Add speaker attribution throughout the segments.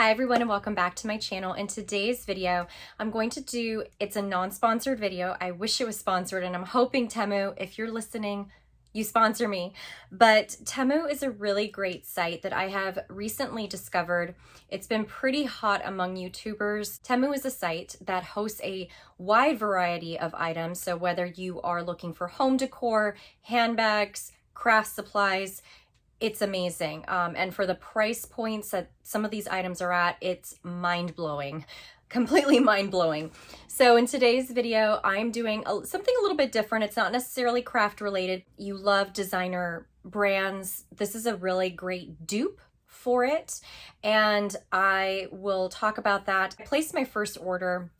Speaker 1: Hi everyone and welcome back to my channel. In today's video, I'm going to do, it's a non-sponsored video. I wish it was sponsored and I'm hoping Temu, if you're listening, you sponsor me. But Temu is a really great site that I have recently discovered. It's been pretty hot among YouTubers. Temu is a site that hosts a wide variety of items. So whether you are looking for home decor, handbags, craft supplies, it's amazing. And for the price points that some of these items are at, it's mind-blowing, completely mind-blowing. So in today's video, I'm doing something a little bit different. It's not necessarily craft related. You love designer brands. This is a really great dupe for it. And I will talk about that. I placed my first order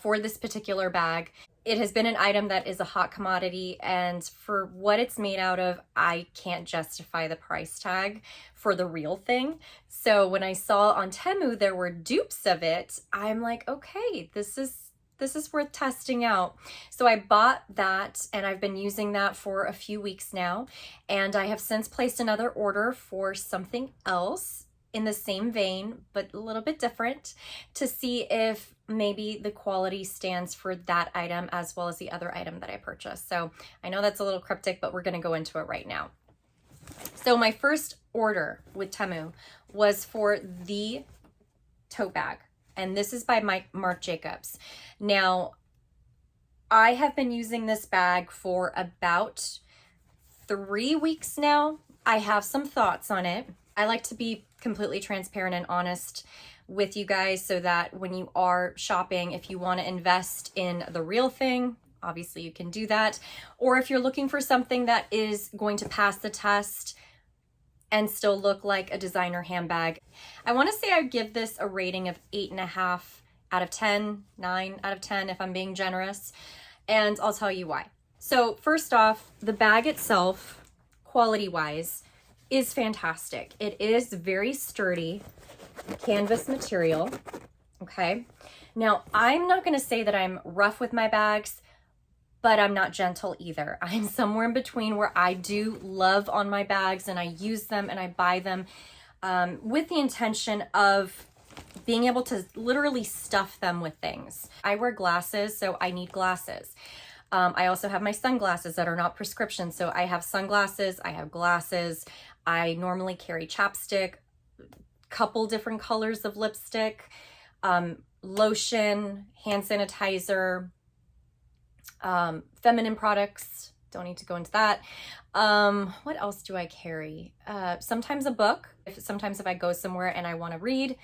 Speaker 1: for this particular bag. It has been an item that is a hot commodity, and for what it's made out of, I can't justify the price tag for the real thing. So when I saw on Temu there were dupes of it, I'm like, okay, this is worth testing out. So I bought that and I've been using that for a few weeks now, and I have since placed another order for something else in the same vein, but a little bit different, to see if maybe the quality stands for that item as well as the other item that I purchased. So I know that's a little cryptic, but we're gonna go into it right now. So my first order with Temu was for the tote bag, and this is by Marc Jacobs. Now, I have been using this bag for about 3 weeks now. I have some thoughts on it. I like to be completely transparent and honest with you guys so that when you are shopping, if you want to invest in the real thing, obviously you can do that. Or if you're looking for something that is going to pass the test and still look like a designer handbag, I want to say I give this a rating of 8.5 out of 10, 9 out of 10 if I'm being generous. And I'll tell you why. So first off, the bag itself, quality-wise, is fantastic. It is very sturdy canvas material. Okay. Now, I'm not going to say that I'm rough with my bags, but I'm not gentle either. I'm somewhere in between where I do love on my bags and I use them and I buy them with the intention of being able to literally stuff them with things. I wear glasses, so I need glasses. I also have my sunglasses that are not prescription. So I have sunglasses, I have glasses. I normally carry chapstick, couple different colors of lipstick, lotion, hand sanitizer, feminine products. Don't need to go into that. What else do I carry? Sometimes a book. Sometimes if I go somewhere and I want to read,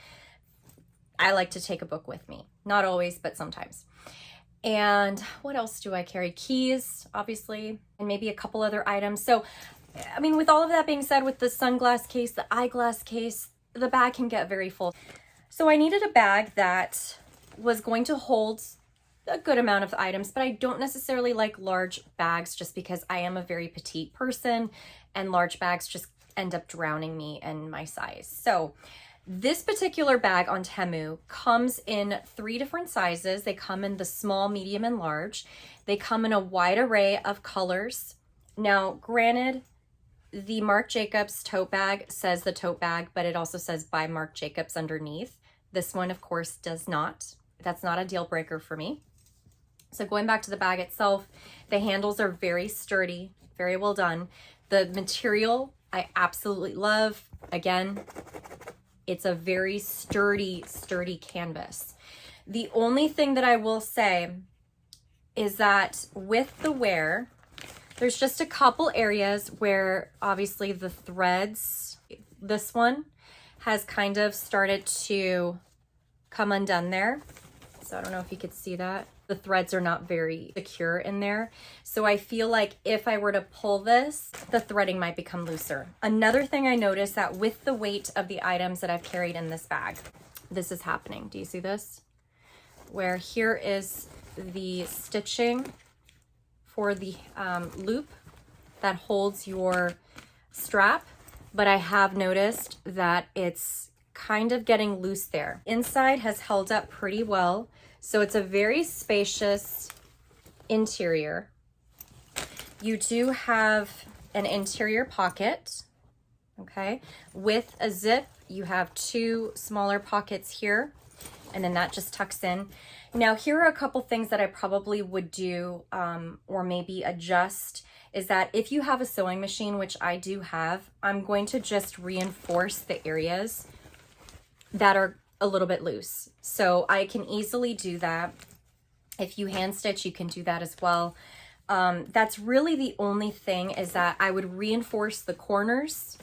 Speaker 1: I like to take a book with me. Not always, but sometimes. And what else do I carry? Keys, obviously, and maybe a couple other items. So, I mean, with all of that being said, with the sunglass case, the eyeglass case, the bag can get very full. So I needed a bag that was going to hold a good amount of items, but I don't necessarily like large bags just because I am a very petite person and large bags just end up drowning me in my size. So this particular bag on Temu comes in 3 different sizes. They come in the small, medium, and large. They come in a wide array of colors. Now, granted, the Marc Jacobs tote bag says the tote bag, but it also says by Marc Jacobs underneath. This one, of course, does not. That's not a deal breaker for me. So going back to the bag itself, the handles are very sturdy, very well done. The material I absolutely love. Again, it's a very sturdy canvas. The only thing that I will say is that with the wear, there's just a couple areas where obviously the threads, this one has kind of started to come undone there. So I don't know if you could see that. The threads are not very secure in there. So I feel like if I were to pull this, the threading might become looser. Another thing I noticed that with the weight of the items that I've carried in this bag, this is happening. Do you see this? Where here is the stitching for the loop that holds your strap, but I have noticed that it's kind of getting loose there. Inside has held up pretty well. So it's a very spacious interior. You do have an interior pocket, okay, with a zip you have two smaller pockets here, and then that just tucks in. Now, here are a couple things that I probably would do or maybe adjust, is that if you have a sewing machine, which I do have, I'm going to just reinforce the areas that are a little bit loose. So I can easily do that. If you hand stitch, you can do that as well. That's really the only thing, is that I would reinforce the corners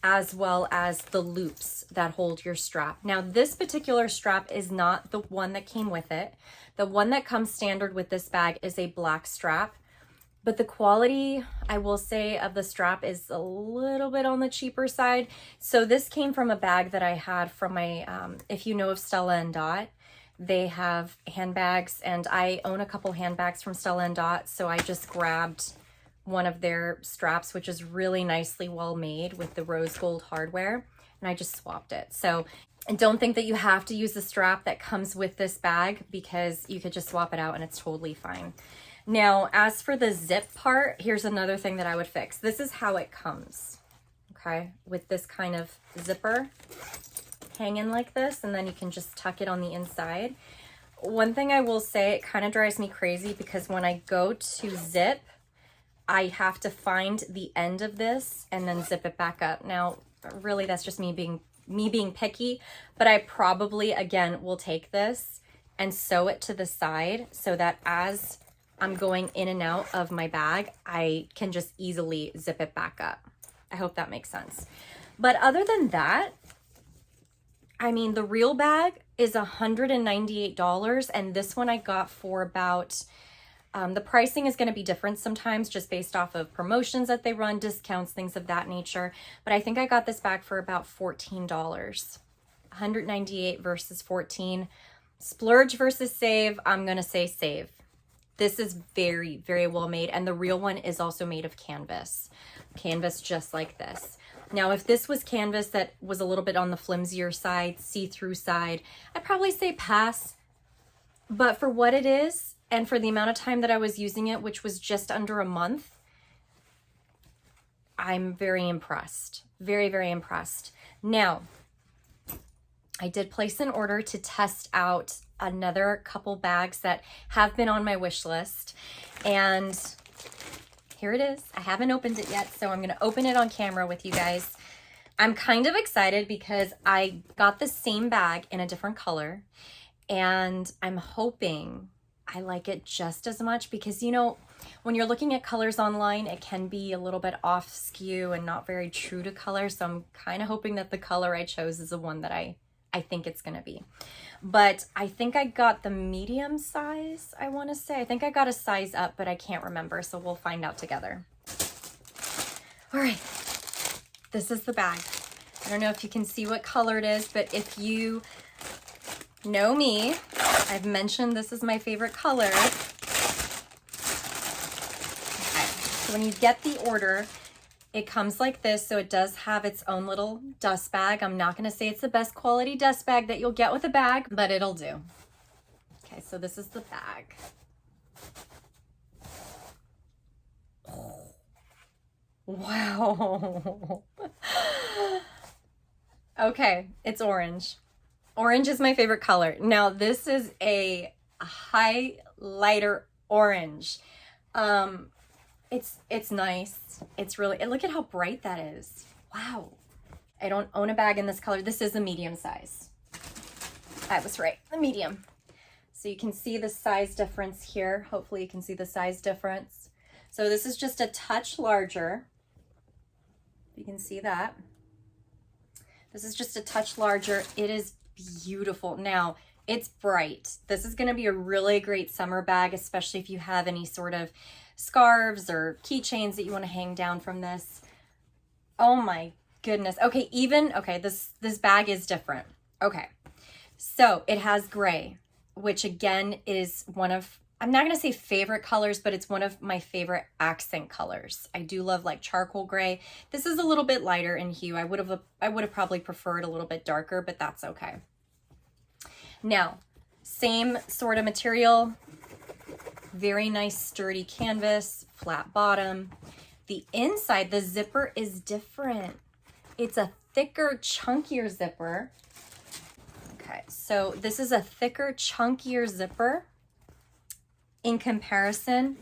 Speaker 1: as well as the loops that hold your strap. Now, this particular strap is not the one that came with it. The one that comes standard with this bag is a black strap, but the quality, I will say, of the strap is a little bit on the cheaper side. So this came from a bag that I had from my, if you know of Stella & Dot, they have handbags, and I own a couple handbags from Stella & Dot, so I just grabbed one of their straps, which is really nicely well made with the rose gold hardware, and I just swapped it. So, and don't think that you have to use the strap that comes with this bag, because you could just swap it out and it's totally fine. Now, as for the zip part, here's another thing that I would fix. This is how it comes, okay, with this kind of zipper hanging like this, and then you can just tuck it on the inside. One thing I will say, it kind of drives me crazy, because when I go to zip, I have to find the end of this and then zip it back up. Now, really, that's just me being picky, but I probably, again, will take this and sew it to the side so that as I'm going in and out of my bag, I can just easily zip it back up. I hope that makes sense. But other than that, I mean, the real bag is $198, and this one I got for about, the pricing is going to be different sometimes just based off of promotions that they run, discounts, things of that nature. But I think I got this bag for about $14. $198 versus $14. Splurge versus save, I'm going to say save. This is very, very well made, and the real one is also made of canvas. Canvas just like this. Now, if this was canvas that was a little bit on the flimsier side, see-through side, I'd probably say pass. But for what it is, and for the amount of time that I was using it, which was just under a month, I'm very impressed. Very, very impressed. Now, I did place an order to test out another couple bags that have been on my wish list, and here it is. I haven't opened it yet, so I'm going to open it on camera with you guys. I'm kind of excited because I got the same bag in a different color, and I'm hoping I like it just as much, because, you know, when you're looking at colors online, it can be a little bit off skew and not very true to color. So I'm kind of hoping that the color I chose is the one that I think it's going to be. But I think I got the medium size, I want to say. I think I got a size up, but I can't remember. So we'll find out together. All right. This is the bag. I don't know if you can see what color it is, but if you know me, I've mentioned this is my favorite color. Okay. So when you get the order, it comes like this. So it does have its own little dust bag. I'm not going to say it's the best quality dust bag that you'll get with a bag, but it'll do. Okay, so this is the bag. Wow. Okay, it's orange. Orange is my favorite color. Now, this is a highlighter orange. It's nice. It's really, and look at how bright that is. Wow. I don't own a bag in this color. This is a medium size. I was right, a medium. So you can see the size difference here. Hopefully you can see the size difference. So this is just a touch larger. You can see that. This is just a touch larger. It is beautiful. Now, it's bright. This is going to be a really great summer bag, especially if you have any sort of scarves or keychains that you want to hang down from this. Oh my goodness. Okay, this bag is different. Okay, so it has gray, which again is one of, I'm not going to say favorite colors, but it's one of my favorite accent colors. I do love like charcoal gray. This is a little bit lighter in hue. I would have probably preferred a little bit darker, but that's okay. Now, same sort of material, very nice sturdy canvas, flat bottom. The inside, the zipper is different. It's a thicker, chunkier zipper. Okay, so this is a thicker, chunkier zipper in comparison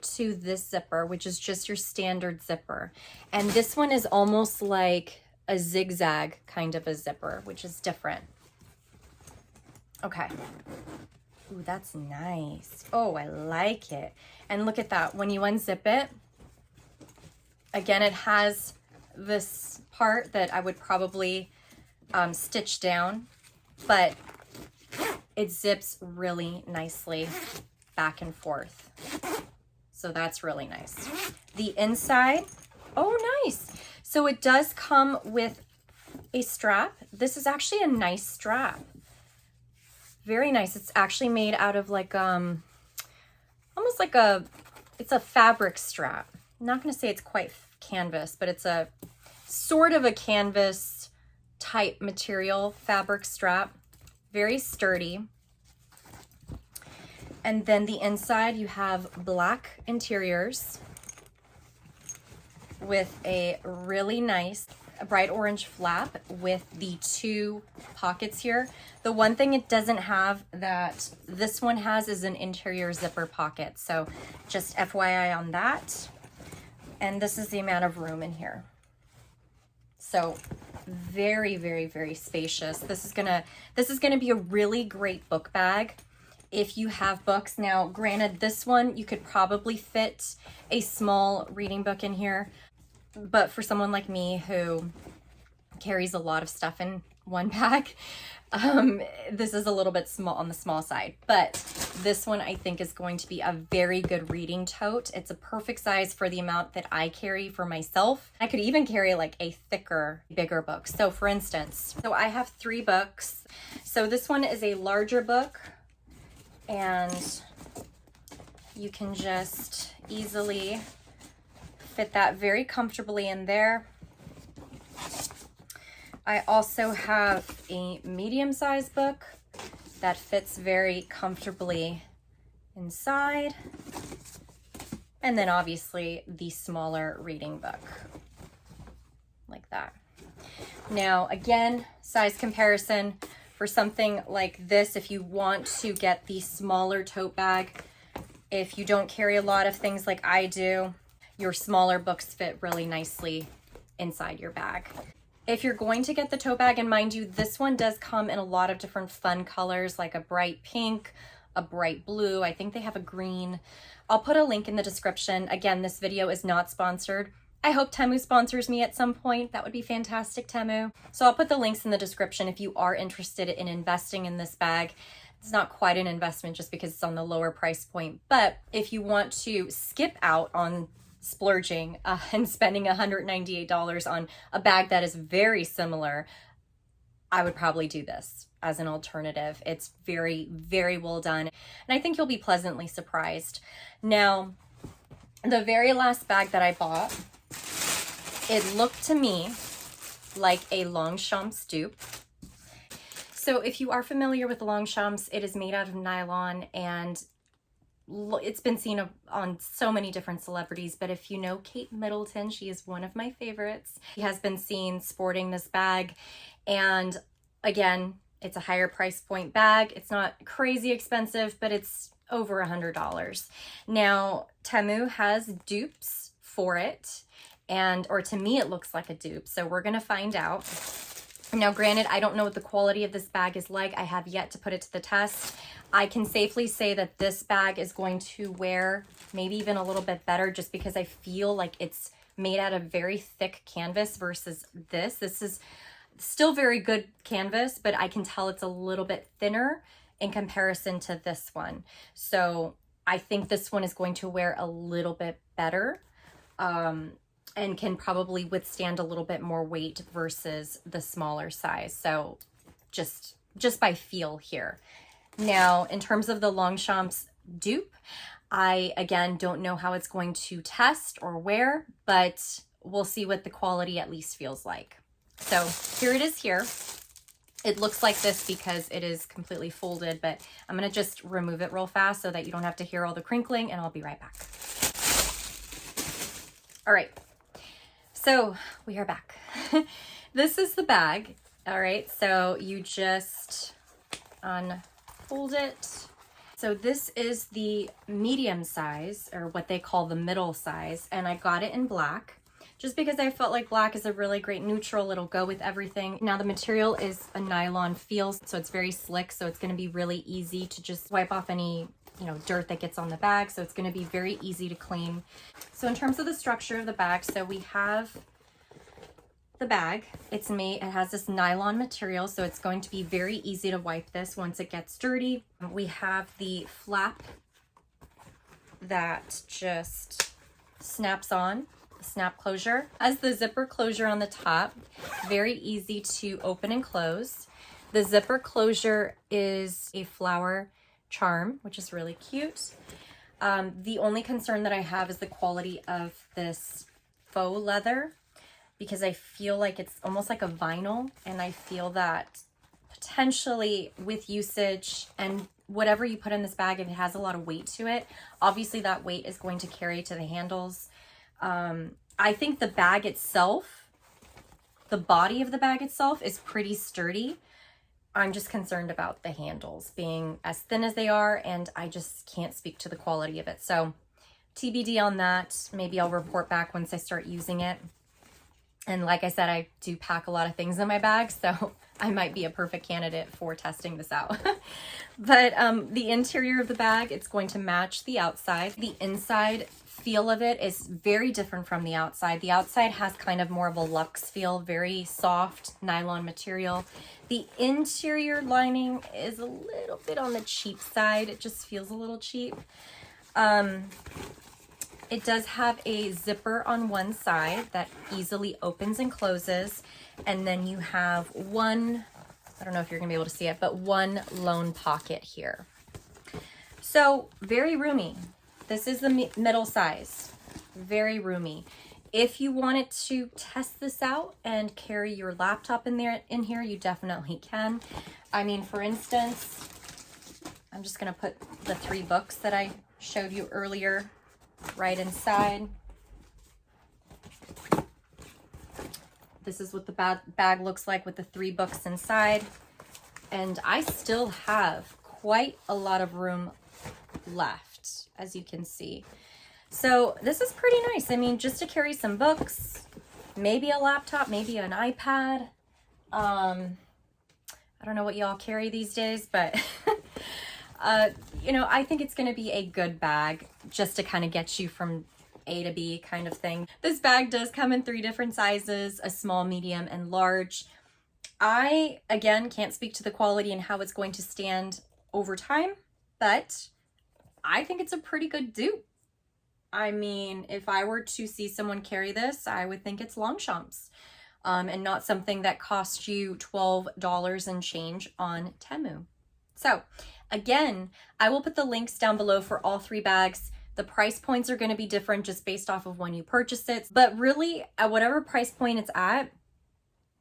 Speaker 1: to this zipper, which is just your standard zipper. And this one is almost like a zigzag kind of a zipper, which is different. Okay. Ooh, that's nice. Oh, I like it. And look at that. When you unzip it, again, it has this part that I would probably stitch down, but it zips really nicely back and forth. So that's really nice. The inside, oh, nice. So it does come with a strap. This is actually a nice strap. Very nice. It's actually made out of like, almost like it's a fabric strap. I'm not going to say it's quite canvas, but it's a sort of a canvas type material fabric strap. Very sturdy. And then the inside, you have black interiors with a really nice bright orange flap with the 2 pockets here. The one thing it doesn't have that this one has is an interior zipper pocket. So just FYI on that. And this is the amount of room in here. So very, very, very spacious. This is gonna be a really great book bag if you have books. Now, granted, this one, you could probably fit a small reading book in here, but for someone like me who carries a lot of stuff in one bag, this is a little bit small on the small side. But this one, I think, is going to be a very good reading tote. It's a perfect size for the amount that I carry for myself. I could even carry like a thicker, bigger book. So for instance, so I have 3 books. So this one is a larger book, and you can just easily fit that very comfortably in there. I also have a medium-sized book that fits very comfortably inside. And then obviously the smaller reading book, like that. Now, again, size comparison for something like this, if you want to get the smaller tote bag, if you don't carry a lot of things like I do, your smaller books fit really nicely inside your bag. If you're going to get the tote bag, and mind you, this one does come in a lot of different fun colors, like a bright pink, a bright blue. I think they have a green. I'll put a link in the description. Again, this video is not sponsored. I hope Temu sponsors me at some point. That would be fantastic, Temu. So I'll put the links in the description if you are interested in investing in this bag. It's not quite an investment just because it's on the lower price point. But if you want to skip out on splurging and spending $198 on a bag that is very similar, I would probably do this as an alternative. It's very, very well done, and I think you'll be pleasantly surprised. Now, the very last bag that I bought, it looked to me like a Longchamp dupe. So if you are familiar with Longchamps, it is made out of nylon, and it's been seen on so many different celebrities, but if you know Kate Middleton, she is one of my favorites. She has been seen sporting this bag, and again, it's a higher price point bag. It's not crazy expensive, but it's over $100. Now, Temu has dupes for it, or to me, it looks like a dupe, so we're gonna find out. Now, granted, I don't know what the quality of this bag is like. I have yet to put it to the test. I can safely say that this bag is going to wear maybe even a little bit better, just because I feel like it's made out of very thick canvas versus this. This is still very good canvas, but I can tell it's a little bit thinner in comparison to this one. So I think this one is going to wear a little bit better. And can probably withstand a little bit more weight versus the smaller size. So just by feel here. Now, in terms of the Longchamp's dupe, I, again, don't know how it's going to test or wear, but we'll see what the quality at least feels like. So here it is here. It looks like this because it is completely folded, but I'm gonna just remove it real fast so that you don't have to hear all the crinkling, and I'll be right back. All right. So we are back. This is the bag. All right, so you just unfold it. So this is the medium size, or what they call the middle size, and I got it in black just because I felt like black is a really great neutral. It'll go with everything. Now the material is a nylon feel, so it's very slick, so it's going to be really easy to just wipe off any dirt that gets on the bag, so it's going to be very easy to clean. So in terms of the structure of the bag, so we have the bag. It has this nylon material, so it's going to be very easy to wipe this once it gets dirty. We have the flap that just snaps on, the snap closure. Has the zipper closure on the top, very easy to open and close. The zipper closure is a flower charm, which is really cute. The only concern that I have is the quality of this faux leather, because I feel like it's almost like a vinyl, and I feel that potentially with usage and whatever you put in this bag, if it has a lot of weight to it, obviously that weight is going to carry to the handles. I think the bag itself, the body of the bag itself is pretty sturdy. I'm just concerned about the handles being as thin as they are, and I just can't speak to the quality of it. So TBD on that. Maybe I'll report back once I start using it. And like I said, I do pack a lot of things in my bag, so I might be a perfect candidate for testing this out. But the interior of the bag, it's going to match the outside. The inside feel of it is very different from the outside. The outside has kind of more of a luxe feel, very soft nylon material. The interior lining is a little bit on the cheap side. It just feels a little cheap. It does have a zipper on one side that easily opens and closes. And then you have one, I don't know if you're gonna be able to see it, but one lone pocket here. So very roomy. This is the middle size, very roomy. If you wanted to test this out and carry your laptop in here, you definitely can. I mean, for instance, I'm just gonna put the 3 books that I showed you earlier right inside. This is what the bag looks like with the 3 books inside. And I still have quite a lot of room left, as you can see. So this is pretty nice. I mean, just to carry some books, maybe a laptop, maybe an iPad. I don't know what y'all carry these days, but I think it's going to be a good bag just to kind of get you from A to B kind of thing. This bag does come in 3 different sizes, a small, medium, and large. I, again, can't speak to the quality and how it's going to stand over time, but I think it's a pretty good dupe. I mean, if I were to see someone carry this, I would think it's Longchamp's, and not something that cost you $12 and change on Temu. So again, I will put the links down below for all 3 bags. The price points are going to be different just based off of when you purchase it. But really, at whatever price point it's at,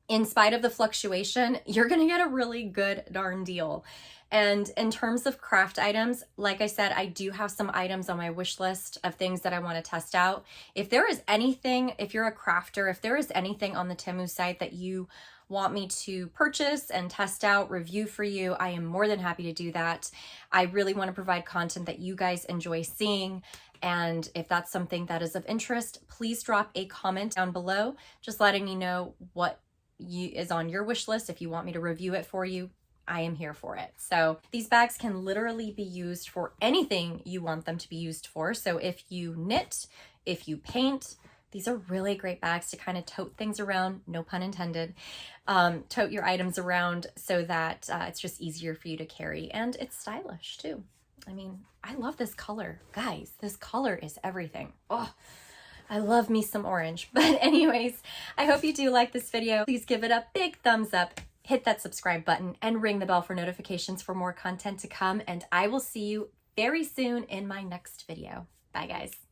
Speaker 1: in spite of the fluctuation, you're going to get a really good darn deal. And in terms of craft items, like I said, I do have some items on my wish list of things that I want to test out. If there is anything, if you're a crafter, if there is anything on the Temu site that you want me to purchase and test out, review for you, I am more than happy to do that. I really want to provide content that you guys enjoy seeing. And if that's something that is of interest, please drop a comment down below, just letting me know what is on your wish list. If you want me to review it for you, I am here for it. So these bags can literally be used for anything you want them to be used for. So if you knit, if you paint, these are really great bags to kind of tote things around, no pun intended, tote your items around so that it's just easier for you to carry, and it's stylish too. I mean, I love this color. Guys, this color is everything. Oh, I love me some orange. But anyways, I hope you do like this video. Please give it a big thumbs up, hit that subscribe button, and ring the bell for notifications for more content to come. And I will see you very soon in my next video. Bye, guys.